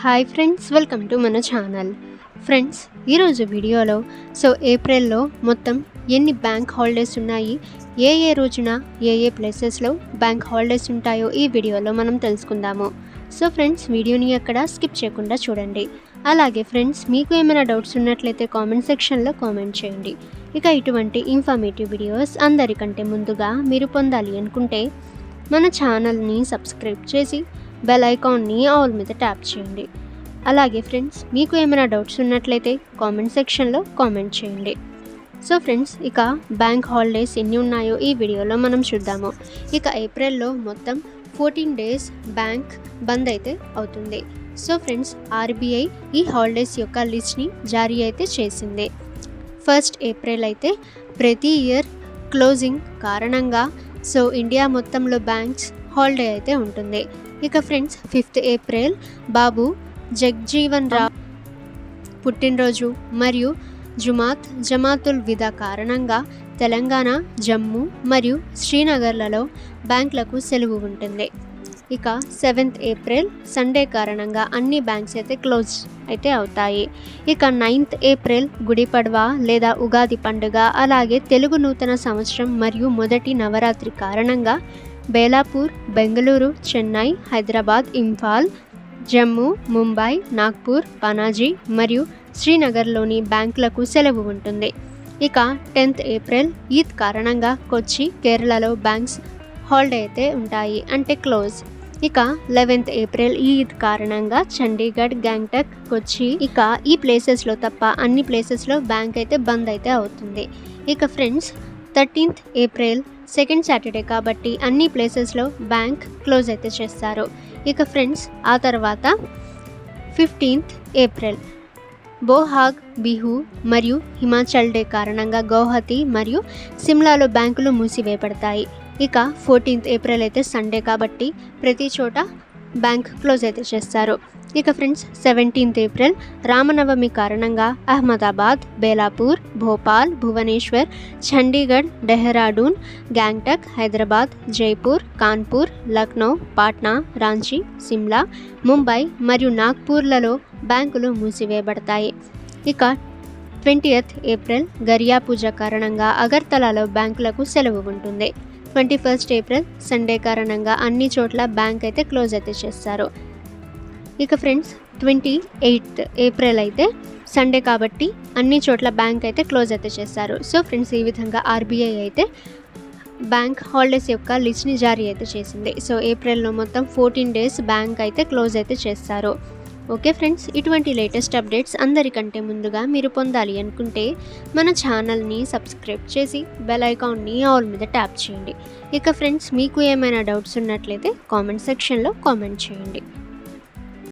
Hi friends, welcome to మన channel. Friends, ఈరోజు వీడియోలో ఏప్రిల్లో మొత్తం ఎన్ని బ్యాంక్ హాలిడేస్ ఉన్నాయి, ఏ రోజున ఏ ప్లేసెస్లో బ్యాంక్ హాలిడేస్ ఉంటాయో ఈ వీడియోలో మనం తెలుసుకుందాము. ఫ్రెండ్స్, వీడియోని ఎక్కడ స్కిప్ చేయకుండా చూడండి. అలాగే ఫ్రెండ్స్, మీకు ఏమైనా డౌట్స్ ఉన్నట్లయితే కామెంట్ సెక్షన్లో కామెంట్ చేయండి. ఇక ఇటువంటి ఇన్ఫర్మేటివ్ వీడియోస్ అందరికంటే ముందుగా మీరు పొందాలి అనుకుంటే మన ఛానల్ని సబ్స్క్రైబ్ చేసి బెల్ ఐకాన్ని ఆల్ మీద ట్యాప్ చేయండి. అలాగే ఫ్రెండ్స్, మీకు ఏమైనా డౌట్స్ ఉన్నట్లయితే కామెంట్ సెక్షన్లో కామెంట్ చేయండి. ఫ్రెండ్స్, ఇక బ్యాంక్ హాలిడేస్ ఎన్ని ఉన్నాయో ఈ వీడియోలో మనం చూద్దాము. ఇక ఏప్రిల్లో మొత్తం 14 డేస్ బ్యాంక్ బంద్ అయితే అవుతుంది. ఫ్రెండ్స్, ఆర్బీఐ ఈ హాలిడేస్ యొక్క లిస్ట్ని జారీ అయితే చేసింది. 1 ఏప్రిల్ అయితే ప్రతి ఇయర్ క్లోజింగ్ కారణంగా ఇండియా మొత్తంలో బ్యాంక్స్ హాలిడే అయితే ఉంటుంది. ఇక ఫ్రెండ్స్, 5 ఏప్రిల్ బాబు జగ్జీవన్ రామ్ పుట్టినరోజు మరియు జమాతుల్ విదా కారణంగా తెలంగాణ, జమ్మూ మరియు శ్రీనగర్లలో బ్యాంకులకు సెలవు ఉంటుంది. ఇక 7 ఏప్రిల్ సండే కారణంగా అన్ని బ్యాంక్స్ అయితే క్లోజ్ అయితే అవుతాయి. ఇక 9th ఏప్రిల్ గుడి పడ్వా లేదా ఉగాది పండుగ, అలాగే తెలుగు నూతన సంవత్సరం మరియు మొదటి నవరాత్రి కారణంగా బేలాపూర్, బెంగళూరు, చెన్నై, హైదరాబాద్, ఇంఫాల్, జమ్మూ, ముంబై, నాగ్పూర్, పనాజీ మరియు శ్రీనగర్లోని బ్యాంకులకు సెలవు ఉంటుంది. ఇక 10th ఏప్రిల్ ఈద్ కారణంగా కొచ్చి, కేరళలో బ్యాంక్స్ హాలిడే అయితే ఉంటాయి, అంటే క్లోజ్. ఇక 11th ఏప్రిల్ ఈద్ కారణంగా చండీగఢ్, గ్యాంగ్టక్, కొచ్చి ఇక ఈ ప్లేసెస్లో తప్ప అన్ని ప్లేసెస్లో బ్యాంక్ అయితే బంద్ అయితే అవుతుంది. ఇక friends, 13th April second Saturday కాబట్టి అన్ని ప్లేసెస్లో బ్యాంక్ క్లోజ్ అయితే చేస్తారు. ఇక ఫ్రెండ్స్, ఆ తర్వాత 15th ఏప్రిల్ బోహాగ్ బిహు మరియు హిమాచల్ డే కారణంగా గౌహతి మరియు సిమ్లాలో బ్యాంకులు మూసివేయబడతాయి. ఇక 14th ఏప్రిల్ అయితే సండే కాబట్టి ప్రతి చోట బ్యాంక్ క్లోజ్ అయితే చేస్తారు. ఇక ఫ్రెండ్స్, 17th ఏప్రిల్ రామనవమి కారణంగా అహ్మదాబాద్, బేలాపూర్, భోపాల్, భువనేశ్వర్, చండీగఢ్, డెహ్రాడూన్, గ్యాంగ్టక్, హైదరాబాద్, జైపూర్, కాన్పూర్, లక్నో, పాట్నా, రాంచీ, సిమ్లా, ముంబై మరియు నాగ్పూర్లలో బ్యాంకులు మూసివేయబడతాయి. ఇక 20th ఏప్రిల్ గరియా పూజ కారణంగా అగర్తలాలో బ్యాంకులకు సెలవు ఉంటుంది. 21st ఏప్రిల్ సండే కారణంగా అన్ని చోట్ల బ్యాంక్ అయితే క్లోజ్ అయితే చేస్తారు. ఇక ఫ్రెండ్స్, 28th ఏప్రిల్ అయితే సండే కాబట్టి అన్ని చోట్ల బ్యాంక్ అయితే క్లోజ్ అయితే చేస్తారు. ఫ్రెండ్స్, ఈ విధంగా ఆర్బీఐ అయితే బ్యాంక్ హాలిడేస్ యొక్క లిస్ట్ని జారీ అయితే చేసింది. ఏప్రిల్లో మొత్తం 14 డేస్ బ్యాంక్ అయితే క్లోజ్ అయితే చేస్తారు. ఓకే ఫ్రెండ్స్, ఇటువంటి లేటెస్ట్ అప్డేట్స్ అందరికంటే ముందుగా మీరు పొందాలి అనుకుంటే మన ఛానల్ని సబ్స్క్రైబ్ చేసి బెల్ ఐకాన్ని ఆల్ మీద ట్యాప్ చేయండి. ఇక ఫ్రెండ్స్, మీకు ఏమైనా డౌట్స్ ఉన్నట్లయితే కామెంట్ సెక్షన్లో కామెంట్ చేయండి.